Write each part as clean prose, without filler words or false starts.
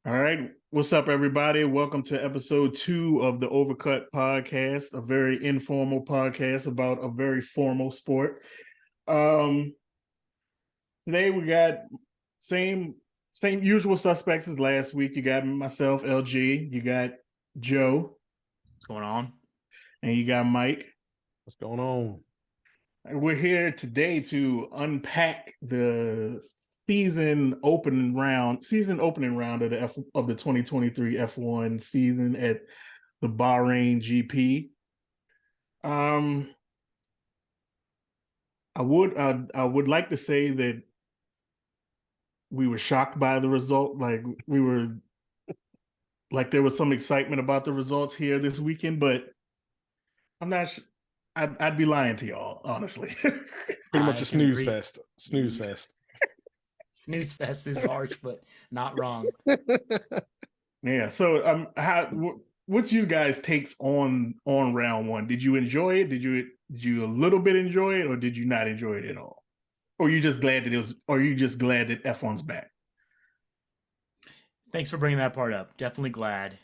All right. What's up, everybody? Welcome to episode 2 of the Overcut podcast, a very informal podcast about a very formal sport. Um, Today we got same usual suspects as last week. You got myself, LG, you got Joe, What's going on? and you got Mike. What's going on? And we're here today to unpack the season opening round of the 2023 F1 season at the Bahrain GP. I would like to say that we were shocked by the result. There was some excitement about the results here this weekend, but I'm not. I'd be lying to y'all, honestly. Pretty much a snooze fest. Snooze fest. Snooze fest is harsh, but not wrong. Yeah. So, what's you guys' takes on round one? Did you enjoy it? Did you a little bit enjoy it, or did you not enjoy it at all? Or you just glad that F1's back? Thanks for bringing that part up. Definitely glad.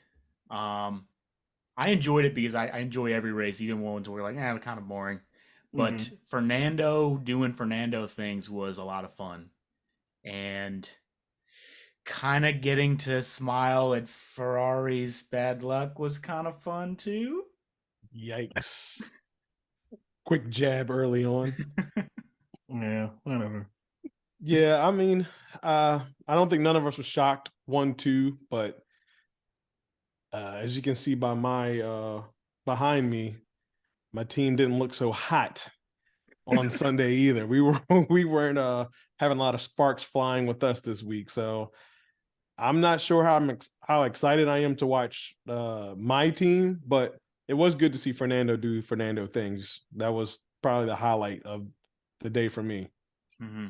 I enjoyed it because I enjoy every race, even ones where like, they're kind of boring. But Fernando doing Fernando things was a lot of fun. And kind of getting to smile at Ferrari's bad luck was kind of fun too. Yikes. Quick jab early on. Yeah, whatever. Yeah, I mean, I don't think none of us were shocked, 1-2, but as you can see by my behind me, my team didn't look so hot on Sunday either. We weren't having a lot of sparks flying with us this week, so I'm not sure how excited I am to watch my team, but it was good to see Fernando do Fernando things. That was probably the highlight of the day for me. Mm-hmm.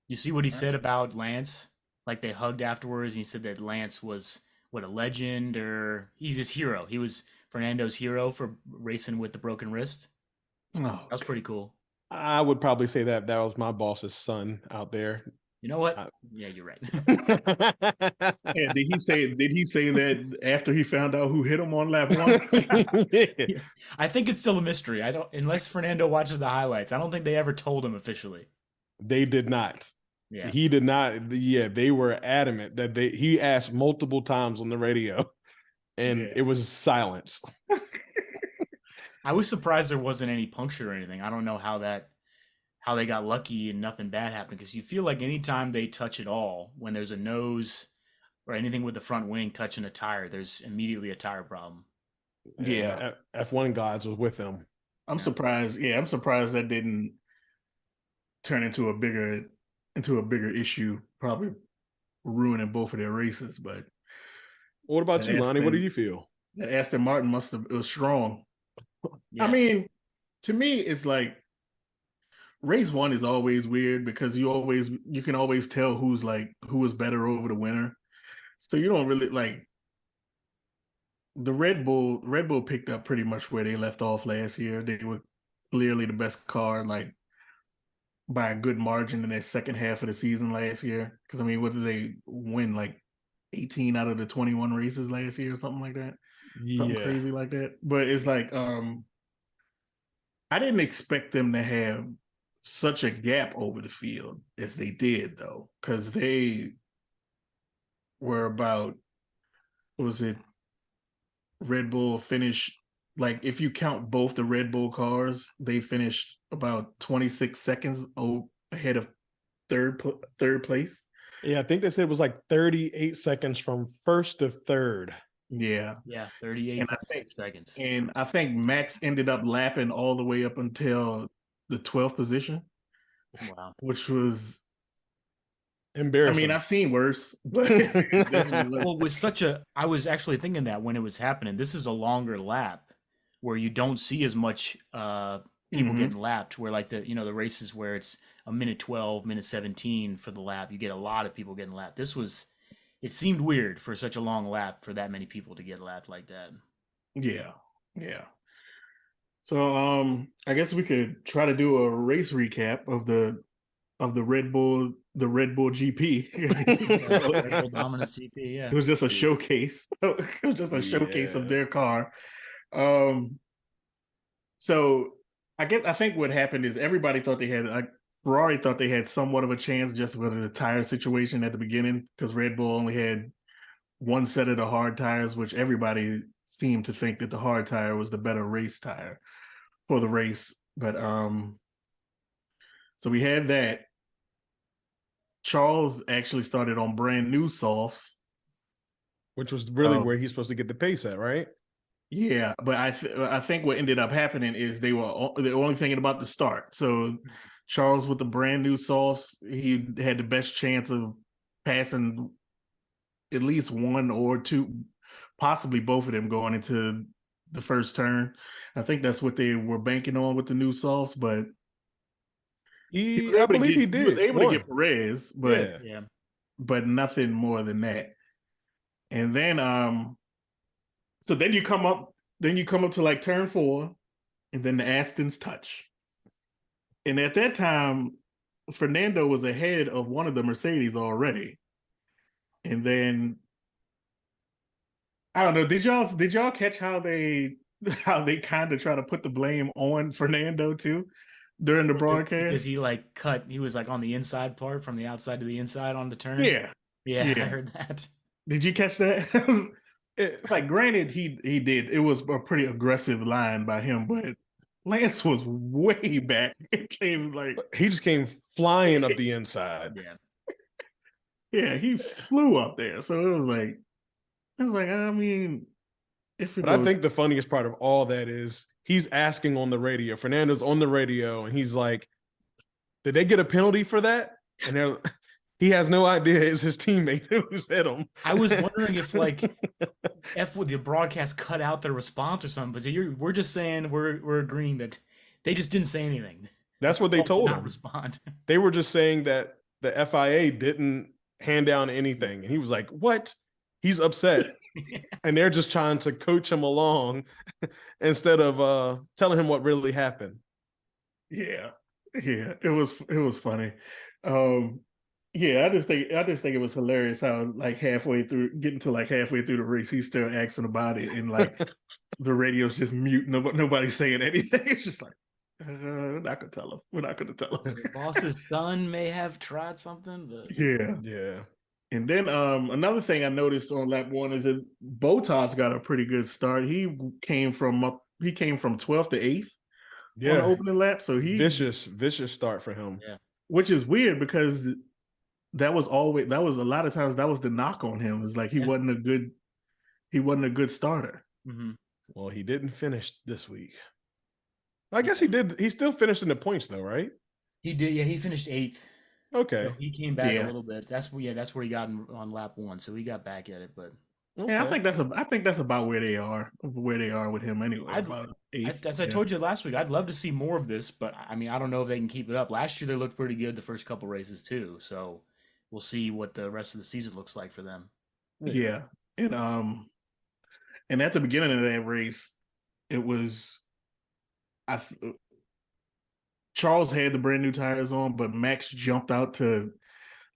You see what he said about Lance? Like they hugged afterwards, and he said that Lance was a legend, or he's his hero. He was Fernando's hero for racing with the broken wrist. Oh, that was pretty cool. I would probably say that was my boss's son out there. You know what? Yeah, you're right. Yeah, did he say that after he found out who hit him on lap 1? Yeah. I think it's still a mystery. Unless Fernando watches the highlights, I don't think they ever told him officially. They did not. Yeah. He did not. Yeah, they were adamant that he asked multiple times on the radio, and it was silence. I was surprised there wasn't any puncture or anything. I don't know how they got lucky and nothing bad happened, because you feel like anytime they touch at all, when there's a nose or anything with the front wing touching a tire, there's immediately a tire problem. Yeah, F1 gods was with them. I'm surprised. Yeah, I'm surprised that didn't turn into a bigger issue, probably ruining both of their races. But what about you, Lonnie? What do you feel? That Aston Martin it was strong. Yeah. I mean, to me, it's like race 1 is always weird because you can always tell who is better over the winner. So you don't really like the Red Bull picked up pretty much where they left off last year. They were clearly the best car, like by a good margin in their second half of the season last year. Because I mean, what did they win? Like 18 out of the 21 races last year or something like that. Something crazy like that. But it's like I didn't expect them to have such a gap over the field as they did, though, because they were about, what was it, Red Bull finished, like if you count both the Red Bull cars, they finished about 26 seconds ahead of third place. Yeah, I think they said it was like 38 seconds from first to third. Yeah, 38 seconds. And I think Max ended up lapping all the way up until the 12th position. Wow. Which was embarrassing. I mean, I've seen worse. But well, it was I was actually thinking that when it was happening, this is a longer lap where you don't see as much people getting lapped, where like the races where it's a minute 12, minute 17 for the lap, you get a lot of people getting lapped. It seemed weird for such a long lap for that many people to get lapped like that. Yeah. So I guess we could try to do a race recap of the of the Red Bull GP. Red Bull Dominance GP, yeah. It was just a showcase. It was just a showcase of their car. So I think what happened is everybody thought they had like Ferrari thought they had somewhat of a chance just with the tire situation at the beginning because Red Bull only had one set of the hard tires, which everybody seemed to think that the hard tire was the better race tire for the race. But so we had that. Charles actually started on brand new softs, which was really where he's supposed to get the pace at, right? Yeah, but I think what ended up happening is they're only thinking about the start. So Charles with the brand new softs, he had the best chance of passing at least one or two, possibly both of them going into the first turn. I think that's what they were banking on with the new softs, but he was able to get Perez, but nothing more than that. And then so then you come up to like turn 4, and then the Astons touch. And at that time, Fernando was ahead of one of the Mercedes already. And then I don't know, did y'all catch how they kind of try to put the blame on Fernando too during the broadcast? Because he was like on the inside part from the outside to the inside on the turn. Yeah. I heard that. Did you catch that? Like, granted, he did. It was a pretty aggressive line by him, but Lance was way back. It came he just came flying up the inside. Yeah, he flew up there. So it was like, I mean, I think the funniest part of all that is he's asking on the radio. Fernando's on the radio, and he's like, "Did they get a penalty for that?" And he has no idea it's his teammate who's hit him. I was wondering if the broadcast cut out their response or something, but we're just saying we're agreeing that they just didn't say anything. That's what they told him. Respond. They were just saying that the FIA didn't hand down anything, and he was like, "What?" He's upset, and they're just trying to coach him along instead of telling him what really happened. Yeah, it was funny. Yeah, I just think it was hilarious how getting to halfway through the race, he's still asking about it, and the radio's just mute. Nobody's saying anything. It's just like, we're not gonna tell him. We're not gonna tell him. The boss's son may have tried something, but yeah. And then another thing I noticed on lap 1 is that Bottas got a pretty good start. He came from 12th to 8th on the opening lap. So vicious start for him. Yeah. Which is weird because that was a lot of times that was the knock on him. It's like he wasn't a good starter. Mm-hmm. Well, he didn't finish this week. I guess he did. He still finished in the points though, right? He did. Yeah, he finished 8th. Okay. So he came back a little bit. That's where he got on lap 1. So he got back at it, but yeah, I think that's about where they are with him anyway. As I told you last week, I'd love to see more of this, but I mean, I don't know if they can keep it up. Last year they looked pretty good the first couple races too, so we'll see what the rest of the season looks like for them. Yeah, and at the beginning of that race, it was Charles had the brand new tires on, but Max jumped out to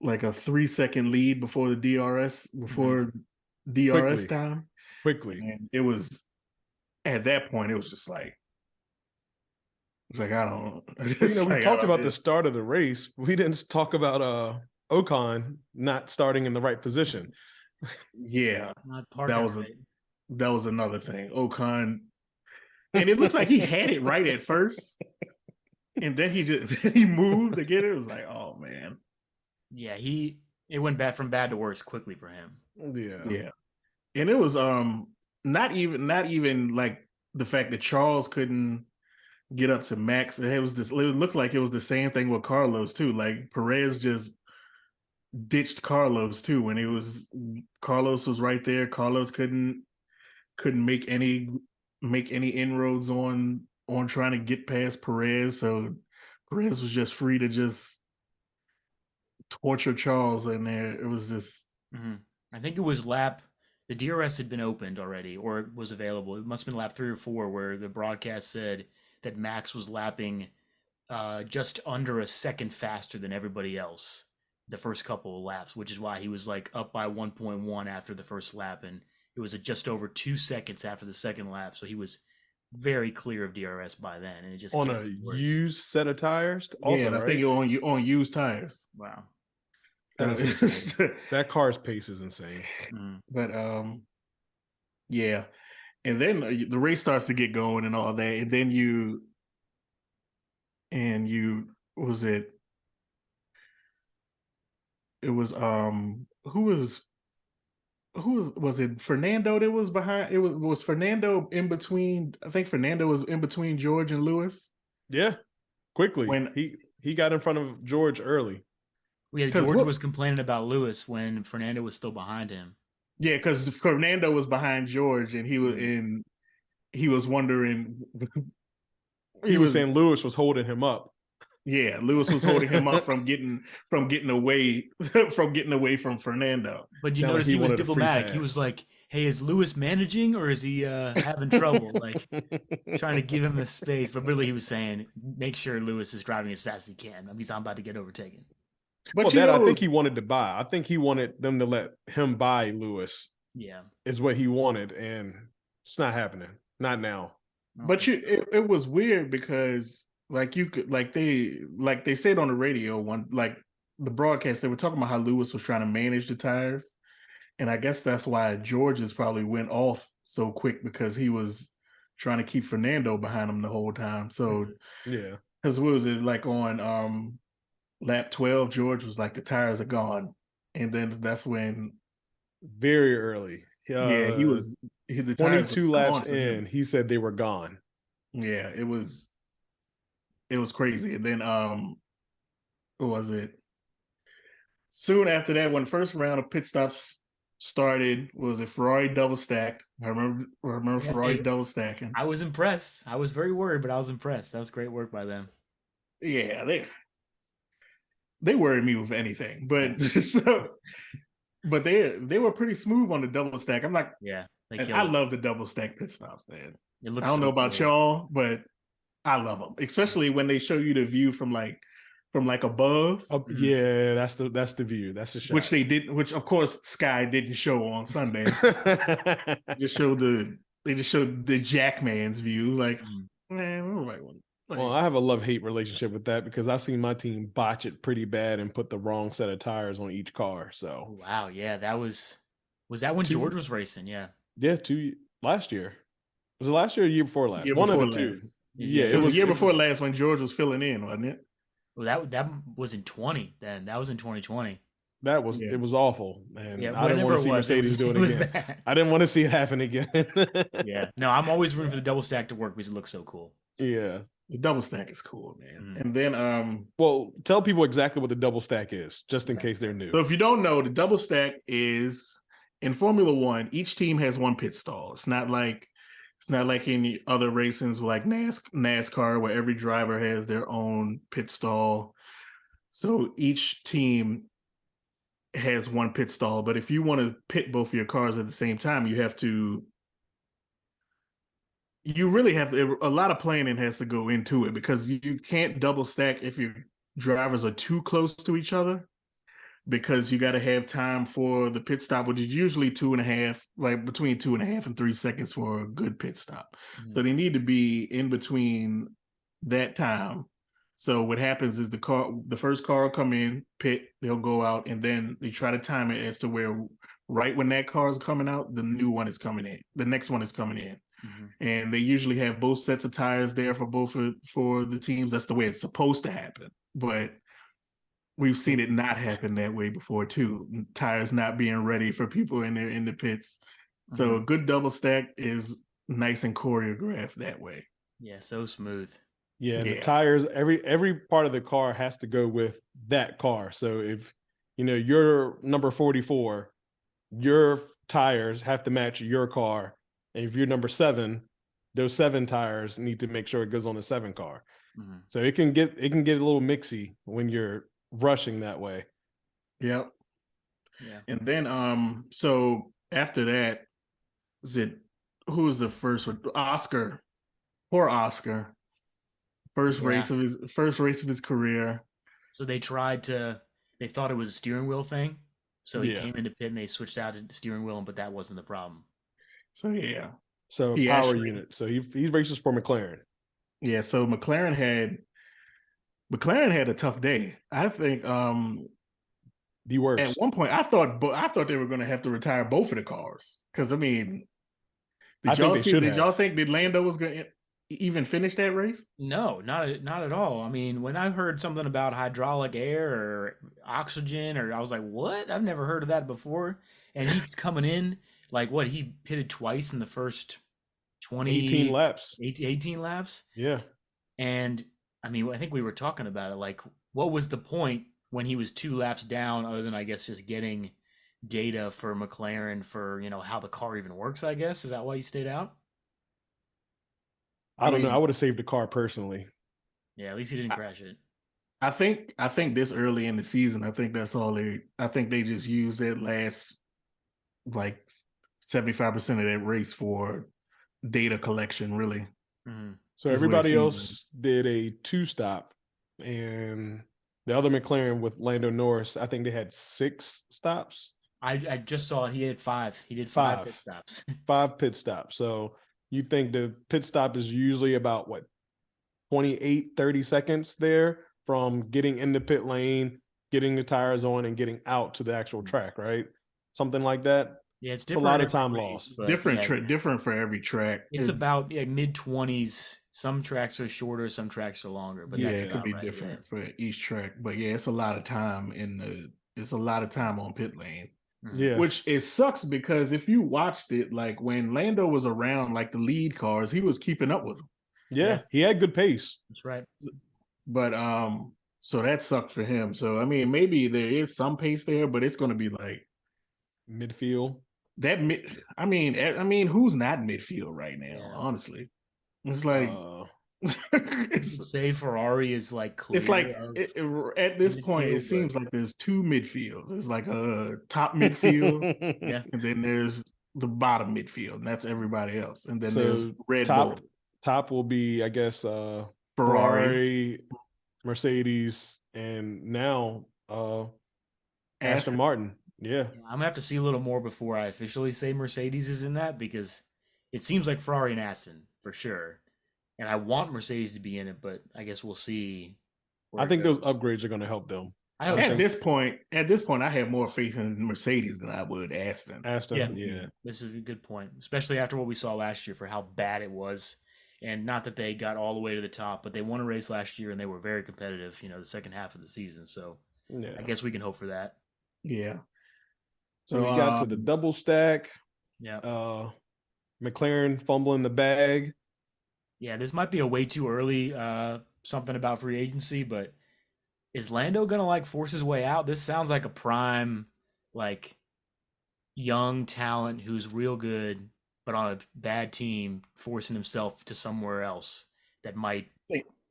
like a 3-second lead before the DRS time. Quickly. And it was at that point, it was just like, I don't we talked about the start of the race. We didn't talk about Ocon not starting in the right position. Yeah. That was another thing. Ocon, and it looks like he had it right at first. And then he moved to get it. It was like, oh man. Yeah, it went from bad to worse quickly for him. Yeah. And it was not even like the fact that Charles couldn't get up to Max. It looked like it was the same thing with Carlos too. Like Perez just ditched Carlos too when Carlos was right there. Carlos couldn't make any inroads on trying to get past Perez. So Perez was just free to just torture Charles in there. It was just I think it was the DRS had been opened already, or it was available. It must have been lap 3 or 4 where the broadcast said that Max was lapping just under a second faster than everybody else the first couple of laps, which is why he was like up by 1.1 after the first lap, and it was just over 2 seconds after the second lap. So he was very clear of DRS by then, and it just On kept a getting worse. used set of tires, also, and I think right? you're on used tires. Wow. That's insane. That car's pace is insane. But yeah, and then the race starts to get going and all that, and then you what was it? It was who was it? Fernando that was behind. It was Fernando in between. I think Fernando was in between George and Lewis. Yeah, quickly When he got in front of George early. Yeah, George was complaining about Lewis when Fernando was still behind him. Yeah, because Fernando was behind George, and he was in. He was wondering. He was saying Lewis was holding him up. Yeah, Lewis was holding him up from getting away from Fernando. But you notice he was diplomatic. He was like, "Hey, is Lewis managing or is he having trouble?" Like trying to give him a space. But really, he was saying, "Make sure Lewis is driving as fast as he can. I'm about to get overtaken." But I think he wanted to buy. I think he wanted them to let him buy Lewis. Yeah, is what he wanted, and it's not happening. Not now. But it was weird because like you could they said on the radio the broadcast, they were talking about how Lewis was trying to manage the tires, and I guess that's why George's probably went off so quick, because he was trying to keep Fernando behind him the whole time. So yeah, because what was it, like on lap 12, George was like, the tires are gone, and then that's when very early. He was the 22 laps in. He said they were gone. Yeah, it was crazy. And then what was it? Soon after that, when the first round of pit stops started, was it Ferrari double stacked? I remember Ferrari double stacking. I was impressed. I was very worried, but I was impressed. That was great work by them. Yeah, they worried me with anything, but but they were pretty smooth on the double stack. I'm like, yeah, I love the double stack pit stops, man. It looks I don't know about y'all, but I love them, especially when they show you the view from above. Yeah, that's the view. That's the shot. Which of course Sky didn't show on Sunday. They just showed the Jackman's view. Like, man, we're right one. Well, I have a love-hate relationship with that because I've seen my team botch it pretty bad and put the wrong set of tires on each car. So wow, yeah, that was that when George was racing? Yeah, last year. Was it last year or year before last? Year One before of the two. last. Yeah, it was the year before last when George was filling in, wasn't it? Well, that was in 20. Then that was in 2020. That was it was awful, and yeah, I didn't want to see Mercedes do it again. Bad. I didn't want to see it happen again. Yeah, no, I'm always rooting for the double stack to work because it looks so cool. Yeah, the double stack is cool, man. And then well, tell people exactly what the double stack is, just in case they're new. So if you don't know, the double stack is, in Formula One, each team has one pit stall. It's not like any other racings like NASCAR, where every driver has their own pit stall. So each team has one pit stall, but if you want to pit both of your cars at the same time, you really have a lot of planning has to go into it, because you can't double stack if your drivers are too close to each other, because you got to have time for the pit stop, which is usually 2.5, like between 2.5 and 3 seconds for a good pit stop. So they need to be in between that time. So what happens is the first car will come in, pit, they'll go out, and then they try to time it as to where right when that car is coming out, the new one is coming in. The next one is coming in. And they usually have both sets of tires there for the teams. That's the way it's supposed to happen. But we've seen it not happen that way before too. Tires not being ready for people in the pits. So a good double stack is nice and choreographed that way. Yeah, so smooth. Yeah, the tires, every part of the car has to go with that car. So if you're number 44, your tires have to match your car. And if you're number 7, those 7 tires need to make sure it goes on the 7 car. So it can get a little mixy when you're rushing that way. Yep. Yeah. And then so after that, who was the first one? Oscar. Poor Oscar. First Yeah. race of his career. So they thought it was a steering wheel thing. So he Yeah. came into pit and they switched out to steering wheel, but that wasn't the problem. So yeah. So He power actually- unit. So he races for McLaren. Yeah, so McLaren had a tough day. I think The worst. at one point I thought they were going to have to retire both of the cars because I mean, did y'all think that Lando was going to even finish that race? No, not at all. I mean, when I heard something about hydraulic air or oxygen, or I was like, "What? I've never heard of that before." And he's coming in like what? He pitted twice in the first 18 laps. 18 laps. Yeah. And I mean, I think we were talking about it. Like, what was the point when he was 2 laps down, other than I guess just getting data for McLaren for how the car even works? I guess is that why he stayed out? I don't know. I would have saved the car personally. Yeah, at least he didn't crash it. I think this early in the season, I think they just used that last like 75% of that race for data collection, really. Mm-hmm. So everybody else did a 2-stop, and the other McLaren with Lando Norris, I think they had 6 stops. I just saw it. He had 5. He did 5 pit stops. 5 pit stops. So you think the pit stop is usually about what, 28, 30 seconds there from getting in the pit lane, getting the tires on, and getting out to the actual track, right? Something like that. Yeah, it's a lot of time lost. Different for every track. It's about mid-20s. Some tracks are shorter, some tracks are longer. But it could be different for each track. But yeah, it's a lot of time it's a lot of time on pit lane. Yeah, which it sucks because if you watched it, like when Lando was around, like the lead cars, he was keeping up with them. Yeah, he had good pace. That's right. But so that sucked for him. So I mean, maybe there is some pace there, but it's going to be like midfield. I mean, who's not midfield right now? Yeah. Honestly, it's like say Ferrari is like clear. It's like at this point, it seems like there's 2 midfields. There's like a top midfield, yeah, and then there's the bottom midfield, and that's everybody else. And then there's Red Bull. Top will be, I guess, Ferrari, Mercedes, and now Aston Martin. Yeah, I'm gonna have to see a little more before I officially say Mercedes is in that, because it seems like Ferrari and Aston for sure, and I want Mercedes to be in it, but I guess we'll see. I think those upgrades are going to help them. At this point, I have more faith in Mercedes than I would Aston. Yeah. This is a good point, especially after what we saw last year for how bad it was. And not that they got all the way to the top, but they won a race last year and they were very competitive, the second half of the season. So I guess we can hope for that. Yeah. So we got to the double stack. Yeah. McLaren fumbling the bag. Yeah, this might be a way too early something about free agency, but is Lando gonna force his way out? This sounds like a prime, young talent who's real good, but on a bad team, forcing himself to somewhere else that might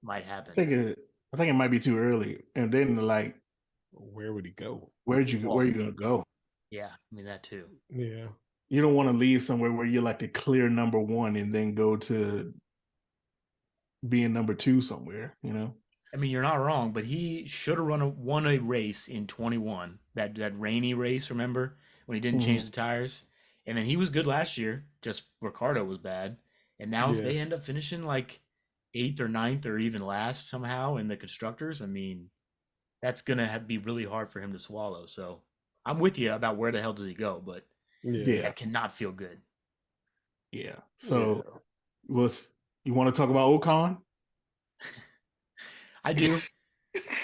happen. I think it might be too early. And then where would he go? Where are you gonna go? Yeah, I mean that too. Yeah. You don't want to leave somewhere where you're like the clear number 1 and then go to being number 2 somewhere, I mean, you're not wrong, but he should have won a race in 21. That rainy race, remember? When he didn't change the tires? And then he was good last year, just Ricciardo was bad. And now if they end up finishing 8th or 9th or even last somehow in the constructors, I mean, that's going to be really hard for him to swallow. So I'm with you about where the hell does he go, but that cannot feel good. Yeah. So you want to talk about Ocon? I do.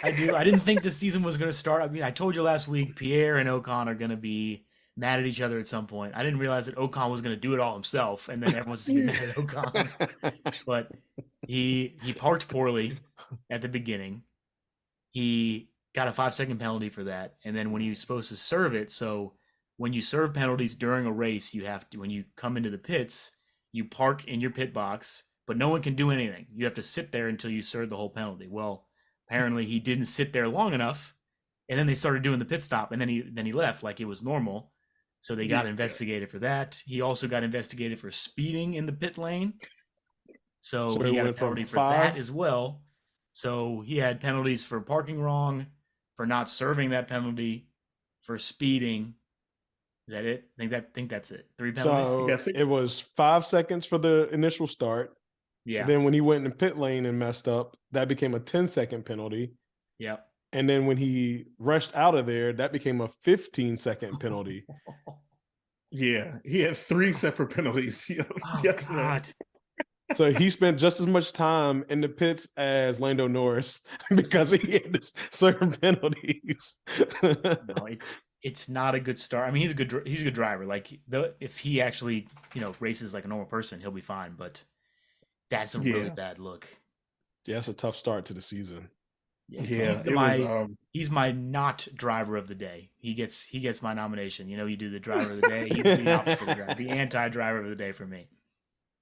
I didn't think the season was going to start. I mean, I told you last week, Pierre and Ocon are going to be mad at each other at some point. I didn't realize that Ocon was going to do it all himself, and then everyone's going to get mad at Ocon. But he parked poorly at the beginning. He got a 5-second penalty for that, and then when he was supposed to serve it, so when you serve penalties during a race, you have to, when you come into the pits, you park in your pit box, but no one can do anything. You have to sit there until you serve the whole penalty. Well, apparently he didn't sit there long enough, and then they started doing the pit stop, and then he left like it was normal. So they got investigated for that. He also got investigated for speeding in the pit lane. So he got a penalty for that as well. So he had penalties for parking wrong, for not serving that penalty, for speeding. Is that it? I think that's it. 3 penalties. So Yeah, it was 5 seconds for the initial start. Yeah. And then when he went in the pit lane and messed up, that became a 10-second penalty. Yep. And then when he rushed out of there, that became a 15-second penalty. Yeah, he had 3 separate penalties. Oh Yes, God. So he spent just as much time in the pits as Lando Norris because he had certain penalties. No, it's not a good start. I mean, he's a good driver. Like if he actually races like a normal person, he'll be fine. But that's a really bad look. Yeah, it's a tough start to the season. Yeah, he's my not driver of the day. He gets my nomination. You do the driver of the day. He's the opposite of the driver, the anti-driver of the day for me.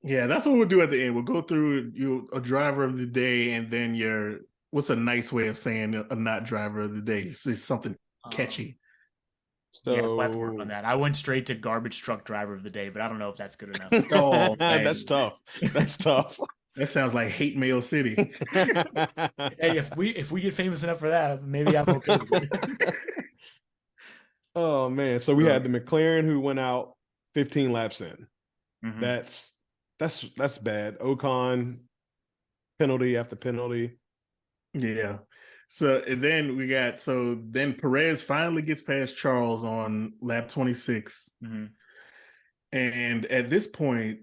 Yeah, that's what we'll do at the end. We'll go through a driver of the day, and then what's a nice way of saying a not driver of the day? It's something catchy. So yeah, we'll have to work on that. I went straight to garbage truck driver of the day, but I don't know if that's good enough. Oh, man. That's tough. That's tough. That sounds like Hate Mail City. Hey, if we get famous enough for that, maybe I'm okay with it. Oh man. So we had the McLaren who went out 15 laps in. Mm-hmm. That's bad. Ocon penalty after penalty. Yeah. So then Perez finally gets past Charles on lap 26. Mm-hmm. And at this point,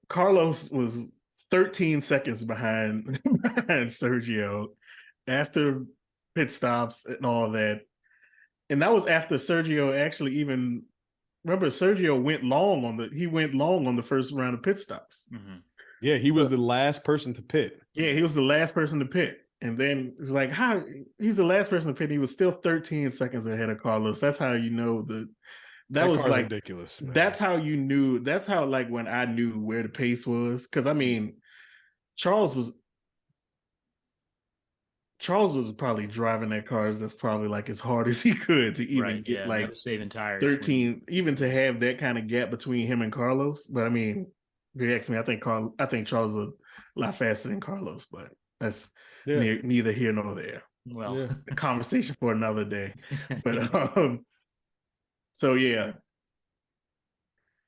Carlos was 13 seconds behind Sergio after pit stops and all that. And that was after Sergio actually even remember Sergio went long on the first round of pit stops. Mm-hmm. Yeah, he was the last person to pit. Yeah, he was the last person to pit. And then it's like, how he's the last person to pit. He was still 13 seconds ahead of Carlos. That's how you know that was like ridiculous. Man. That's how you knew. That's how like when I knew where the pace was. Because I mean, Charles was probably driving that car that's probably like as hard as he could to even get like saving tires. 13, even to have that kind of gap between him and Carlos. But I mean, if you ask me, I think Charles is a lot faster than Carlos, but that's neither here nor there. Well, a conversation for another day. But so yeah.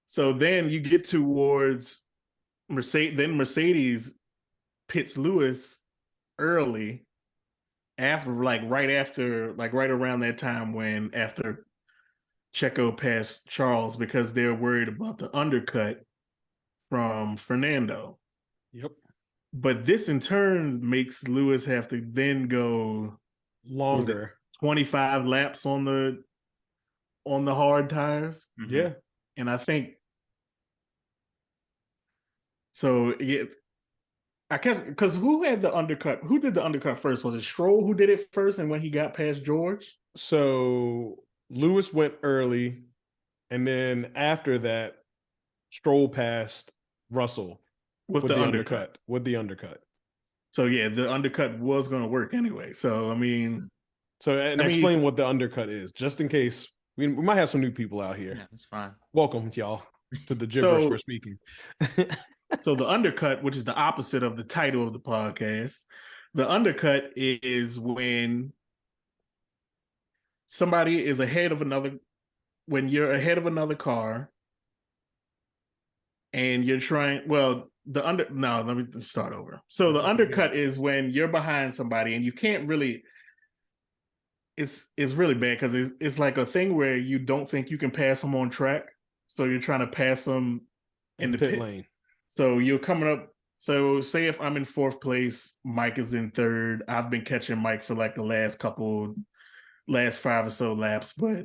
So then you get towards Mercedes. Then Mercedes pits Lewis early right around that time after Checo passed Charles because they're worried about the undercut from Fernando. Yep. But this in turn makes Lewis have to then go longer, 25 laps on the hard tires. Mm-hmm. Yeah. And I think so. Yeah, I guess because who had the undercut? Who did the undercut first? Was it Stroll who did it first? And when he got past George, so Lewis went early, and then after that, Stroll passed Russell with the undercut. With the undercut. So yeah, the undercut was going to work anyway. So I mean, explain what the undercut is, just in case we might have some new people out here. Yeah, that's fine. Welcome, y'all, to the gibberish we're speaking. So the undercut, which is the opposite of the title of the podcast, the undercut is when somebody is when you're ahead of another car and you're trying, let me start over. So the undercut is when you're behind somebody and you can't really, it's really bad because it's like a thing where you don't think you can pass them on track. So you're trying to pass them in the pit lane. So you're coming up. So say if I'm in 4th place, Mike is in 3rd. I've been catching Mike for like the last 5 or so laps, but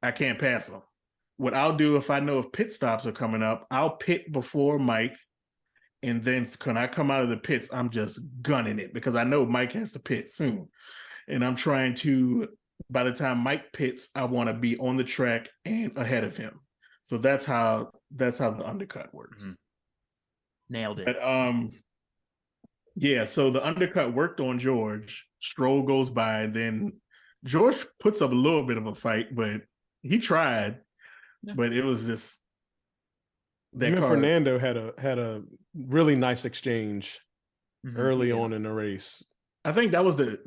I can't pass him. What I'll do if I know if pit stops are coming up, I'll pit before Mike. And then when I come out of the pits, I'm just gunning it because I know Mike has to pit soon. And I'm trying to, by the time Mike pits, I want to be on the track and ahead of him. So that's how the undercut works. Mm-hmm. Nailed it. But yeah, so the undercut worked on George. Stroll goes by, then George puts up a little bit of a fight, but he tried. Yeah. But it was just that car. Fernando had a really nice exchange early on in the race. I think probably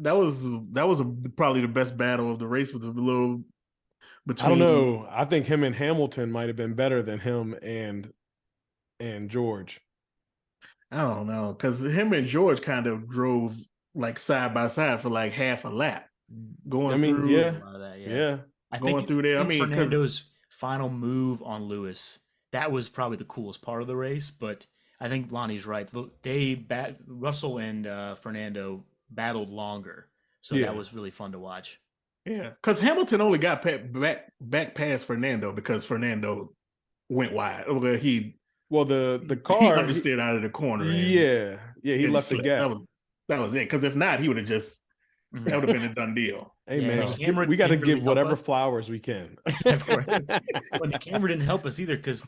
the best battle of the race with the little I don't between. know. I think him and Hamilton might have been better than him and George. I don't know, because him and George kind of drove like side by side for like half a lap, I going mean, through, yeah, yeah. I going think through there. I mean, because Fernando's final move on Lewis, that was probably the coolest part of the race. But I think Lonnie's right. Russell and Fernando battled longer, so that Yeah. was really fun to watch. yeah, because Hamilton only got back past Fernando because Fernando went wide. Well, Well, the he car, understeered out of the corner yeah, he and left the slipped. gap. That was it. Because if not, he would have just that would have been a done deal. Hey Yeah, man, the So, camera we got to didn't really give help whatever us. flowers we can. Of course. Well, the camera didn't help us either because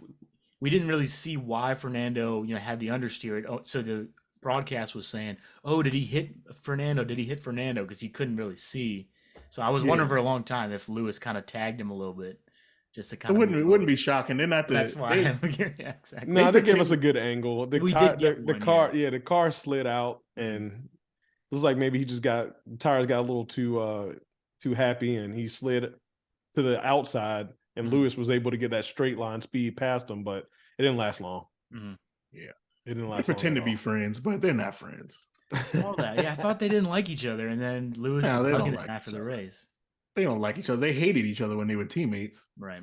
we didn't really see why Fernando, had the understeer. Oh, so the broadcast was saying, "Oh, did he hit Fernando? Did he hit Fernando?" Because he couldn't really see. So I was wondering yeah, for a long time if Lewis kind of tagged him a little bit, just to it kind of move wouldn't over. be shocking. They're not That's the why. they Yeah, exactly. No, they gave us pretend a good angle. The We tire, did get the one, car, yeah. the car slid out, and it was like maybe he just got the tires got a little too happy, and he slid to the outside, and Lewis was able to get that straight line speed past him, but it didn't last long. yeah It didn't they last long pretend at to be all. friends, but they're not friends. I saw that. Yeah, I thought they didn't like each other, and then Lewis is No, they hugging don't him like after each the other. race. They don't like each other. They hated each other when they were teammates. Right.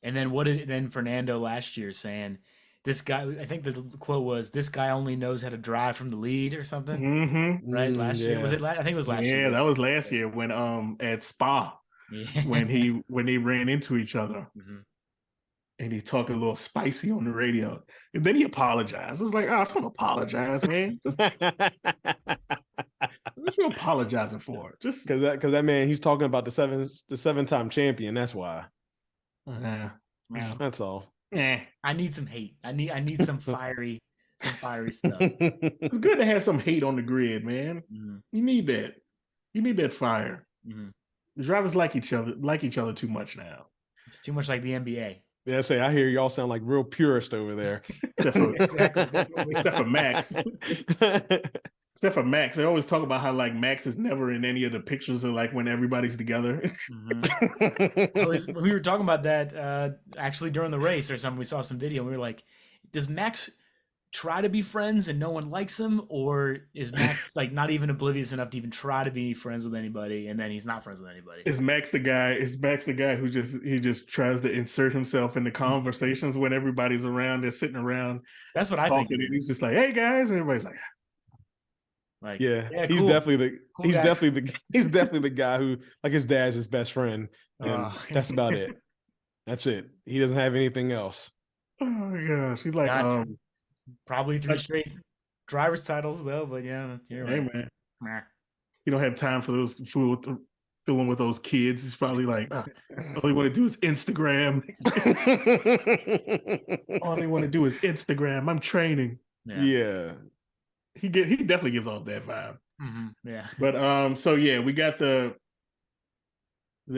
And then what did then Fernando last year saying, this guy, I think the quote was, this guy only knows how to drive from the lead or something, Mm-hmm. right? Last year. Was Yeah. it I think it was last year. Yeah, that was last year when at Spa Yeah. when they ran into each other Mhm. and he talked a little spicy on the radio. And then he apologized. I was like, oh, don't apologize, man. What you apologizing for? Just Because that man, he's talking about the 7-time champion. That's why. Well, That's all. I need some hate. I need some fiery stuff. It's good to have some hate on the grid, man. Mhm. You need that. You need that fire. Mhm. The drivers like each other too much now. It's too much like the NBA. Yeah, I hear y'all sound like real purists over there. Except for Exactly. That's what except for Max. Except for Max. They always talk about how like Max is never in any of the pictures of like when everybody's together. We were talking about that actually during the race or something. We saw some video and we were like, does Max try to be friends and no one likes him, or is Max like not even oblivious enough to even try to be friends with anybody and then he's not friends with anybody? Is Max the guy who just tries to insert himself into conversations when everybody's around, they're sitting around That's what I think. talking, and he's just like, hey guys, and everybody's like, yeah, he's cool. definitely Cool he's guy. definitely the guy who, like, his dad's his best friend, and that's about it. That's it. He doesn't have anything else. oh my gosh. He's like, probably 3 straight driver's titles though, but yeah, you're hey right. man, Nah. you don't have time for those fooling with those kids. He's probably like, all they want to do is Instagram. All they want to do is Instagram. I'm training. Yeah. He definitely gives off that vibe. Yeah. But so yeah, we got then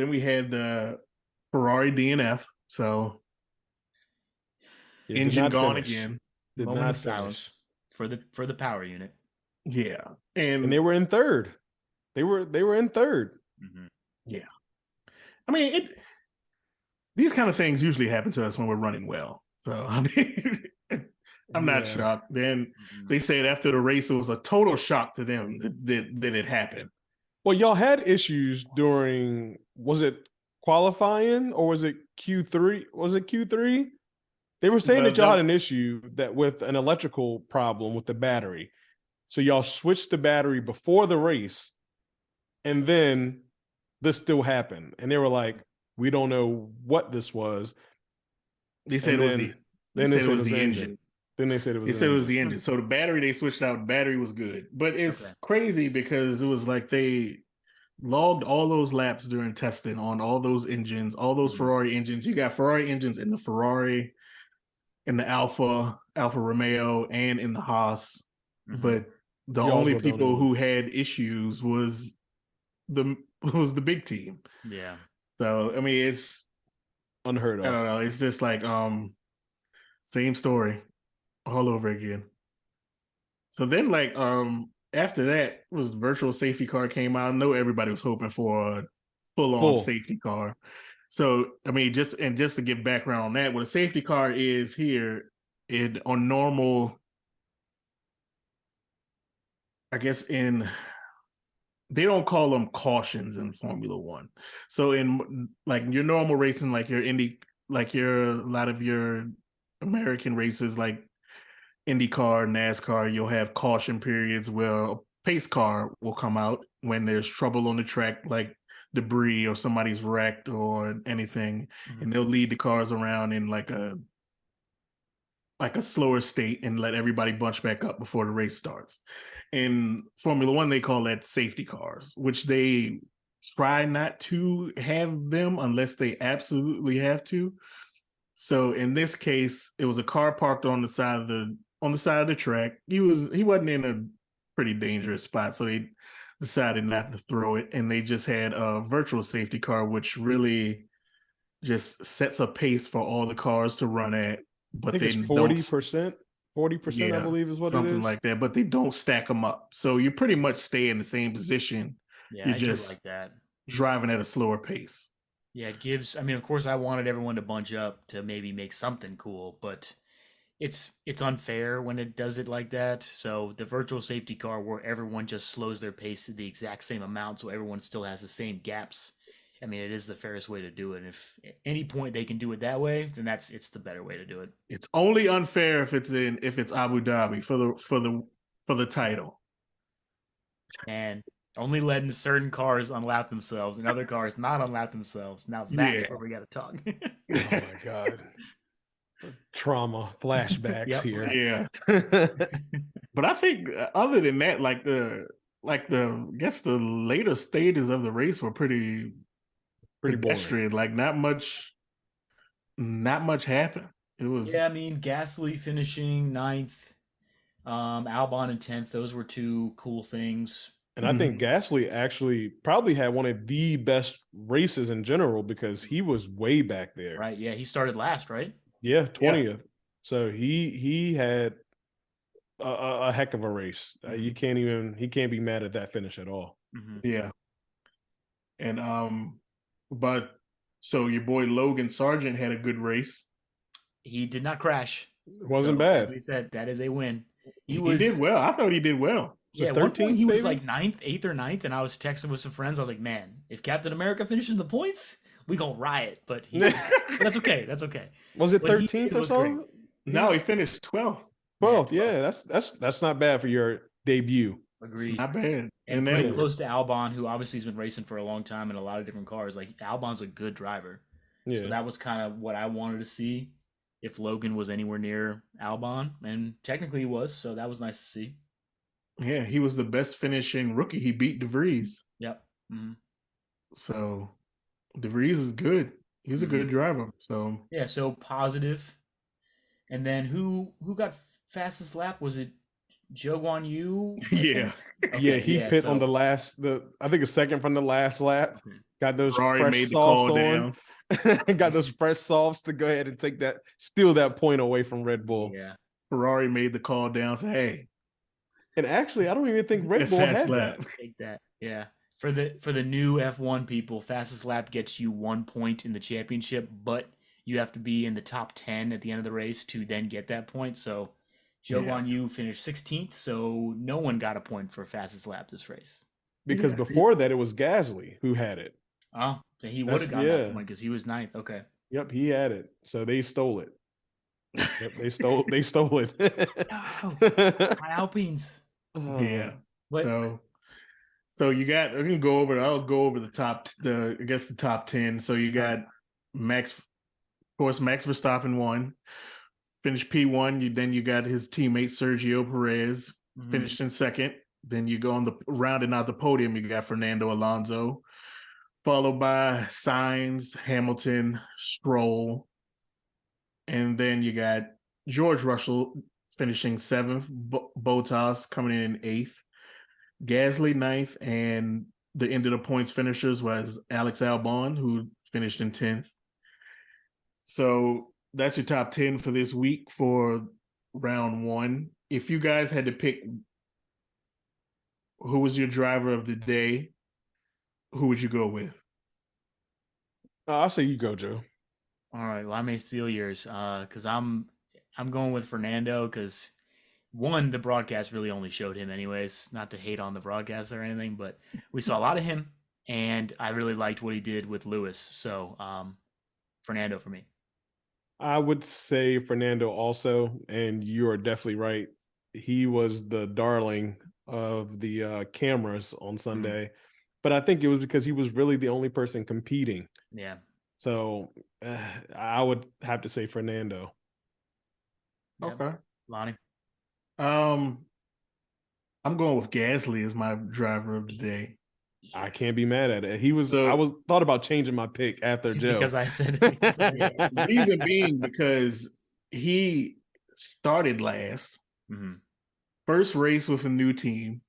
we had the Ferrari DNF. So engine gone again. Did Moment not of silence for the power unit. Yeah. And they were in third. They were in third. Yeah. I mean, these kind of things usually happen to us when we're running well. So I mean, I'm not shocked. Then they said after the race, it was a total shock to them that it happened. Well, y'all had issues during, was it qualifying or was it Q3? Was it Q3? They were saying that y'all had an issue that with an electrical problem with the battery. So y'all switched the battery before the race, and then this still happened. And they were like, we don't know what this was. They said it was the engine. Then they said it was the engine. So the battery they switched out, the battery was good. But it's crazy because it was like they logged all those laps during testing on all those engines, all those Ferrari engines. You got Ferrari engines in the Ferrari, in the Alfa Romeo, and in the Haas. But the only people who had issues was the big team. Yeah. So I mean, it's unheard of. I don't know. It's just like same story all over again. So then after that was virtual safety car came out. I know everybody was hoping for a full-on safety car. So I mean, just to give background on that, what a safety car is here, on normal, I guess they don't call them cautions in Formula One. So in like your normal racing, like your a lot of your American races, like IndyCar, NASCAR, you'll have caution periods where a pace car will come out when there's trouble on the track, like debris or somebody's wrecked or anything, and they'll lead the cars around in like a slower state and let everybody bunch back up before the race starts. In Formula One, they call that safety cars, which they try not to have them unless they absolutely have to. So in this case, it was a car parked on the side of the track. He wasn't in a pretty dangerous spot, so they decided not to throw it, and they just had a virtual safety car, which really just sets a pace for all the cars to run at. But I think it's 40%. 40%, I believe, is what it is. Something like that. But they don't stack them up, so you pretty much stay in the same position. Yeah, You're just like that, driving at a slower pace. Yeah, it gives. I mean, of course, I wanted everyone to bunch up to maybe make something cool, but it's unfair when it does it like that. So the virtual safety car, where everyone just slows their pace to the exact same amount, so everyone still has the same gaps. I mean, it is the fairest way to do it. If at any point they can do it that way, then it's the better way to do it. It's only unfair if it's Abu Dhabi for the title. And only letting certain cars unlap themselves and other cars not unlap themselves. Now that's where we got to talk. Oh my God. Trauma flashbacks here. Yeah. But I think other than that, I guess the later stages of the race were pretty pedestrian. Like not much happened. It was. Yeah, I mean, Gasly finishing 9th, Albon in 10th. Those were two cool things. And I think Gasly actually probably had one of the best races in general because he was way back there. Right. Yeah, he started last, right? Yeah, 20th. Yeah. So he had a heck of a race. He can't be mad at that finish at all. Yeah. And but so your boy Logan Sargent had a good race. He did not crash. It wasn't bad. As we said, that is a win. He did well. I thought he did well. Yeah, 13th, he was like 8th or 9th, and I was texting with some friends. I was like, man, if Captain America finishes the points, we gonna riot. But that's okay. That's okay. Was it 13th or something? No, he finished 12th. 12th, yeah. That's not bad for your debut. Agreed. It's not bad. And pretty close to Albon, who obviously has been racing for a long time in a lot of different cars. Like Albon's a good driver. Yeah. So that was kind of what I wanted to see if Logan was anywhere near Albon, and technically he was, so that was nice to see. Yeah, he was the best finishing rookie. He beat DeVries. Yep. Mm-hmm. So DeVries is good. He's a good driver. So yeah, so positive. And then who got fastest lap? Was it Zhou Guanyu? Yeah. Okay, yeah, he pit on I think a second from the last lap. Got those Ferrari fresh made the softs call on. down. Got those fresh softs to go ahead and steal that point away from Red Bull. Yeah. Ferrari made the call down, say, hey. And actually, I don't even think Red Bull had that. Take that. Yeah. For the new F1 people, fastest lap gets you 1 point in the championship, but you have to be in the top 10 at the end of the race to then get that point. So Zhou Guanyu finished 16th, so no one got a point for fastest lap this race. Because before that, it was Gasly who had it. Oh, so he would have gotten that point because he was 9th. Okay. Yep, he had it. So they stole it. Yep, they stole it. No, my Alpines. Yeah. So you got. I'll go over the top 10. So you got Max. Of course, Max Verstappen won. Finished P1. Then you got his teammate Sergio Perez finished in second. Then you go on rounding out the podium. You got Fernando Alonso, followed by Sainz, Hamilton, Stroll. And then you got George Russell finishing 7th, Bottas coming in 8th, Gasly 9th, and the end of the points finishers was Alex Albon, who finished in 10th. So that's your top 10 for this week for round 1. If you guys had to pick who was your driver of the day? Who would you go with? I'll say you go, Joe. All right, well, I may steal yours because I'm going with Fernando because one, the broadcast really only showed him anyways. Not to hate on the broadcast or anything, but we saw a lot of him, and I really liked what he did with Lewis. So Fernando for me. I would say Fernando also, and you are definitely right. He was the darling of the cameras on Sunday, but I think it was because he was really the only person competing. Yeah. So I would have to say Fernando. Yep. Okay. Lonnie. I'm going with Gasly as my driver of the day. I can't be mad at it. I was thought about changing my pick after Joe. Because I said reason being because he started last. Mm-hmm. First race with a new team.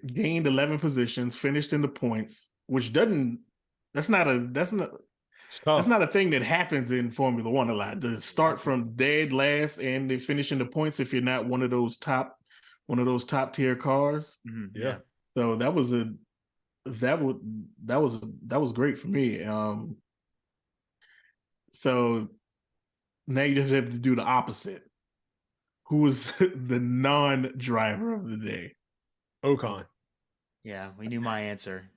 Gained 11 positions, finished in the points, which that's not a thing that happens in Formula One a lot. To start from dead last and they finish in the points if you're not one of those top tier cars. Mm-hmm. Yeah. So that was great for me. So now you just have to do the opposite. Who was the non-driver of the day? Ocon. Yeah, we knew my answer.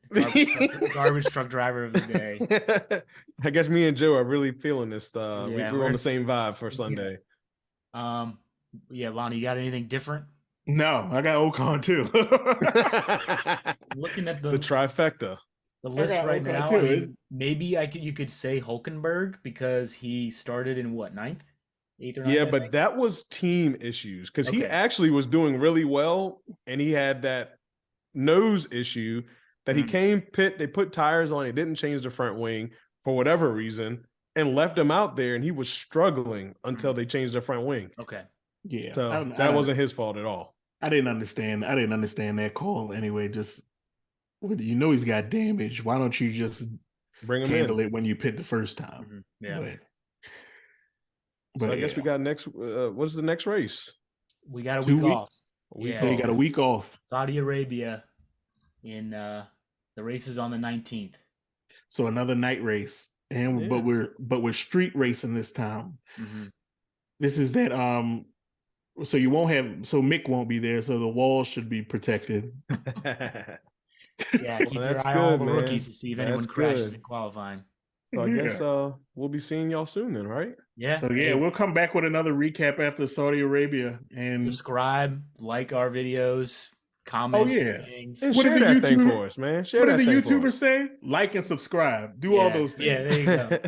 Garbage truck driver of the day. I guess me and Joe are really feeling this. Yeah, we're on the same vibe for Sunday. Yeah, Lonnie, you got anything different? No, I got Ocon too. Looking at the trifecta. The list right now, I mean, maybe you could say Hulkenberg because he started in what, 9th? 8th or 9th? Yeah, but that was team issues because he actually was doing really well and he had that nose issue that he came pit, they put tires on, he didn't change the front wing for whatever reason and left him out there and he was struggling until they changed the front wing. Okay. Yeah. So that wasn't his fault at all. I didn't understand that call anyway. Just, you know, he's got damage. Why don't you just bring him handle it when you pit the first time? Mm-hmm. Yeah. But I guess we got next. What's the next race? We got a week off. You got a week off. Saudi Arabia in the race is on the 19th. So another night race. And but we're street racing this time. Mm-hmm. This is that so Mick won't be there, so the wall should be protected. Yeah, keep your eye on the rookies to see if anyone crashes in qualifying. So I guess we'll be seeing y'all soon then, right? Yeah. So we'll come back with another recap after Saudi Arabia and subscribe, like our videos, comment. Things. And share that thing for us, man. Share what did the YouTubers say? Like and subscribe. Do all those things. Yeah, there you go.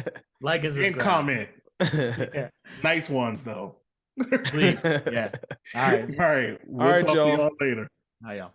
Like and subscribe. And comment. Nice ones though. Please. Yeah. All right. We'll talk to y'all later. All right, y'all.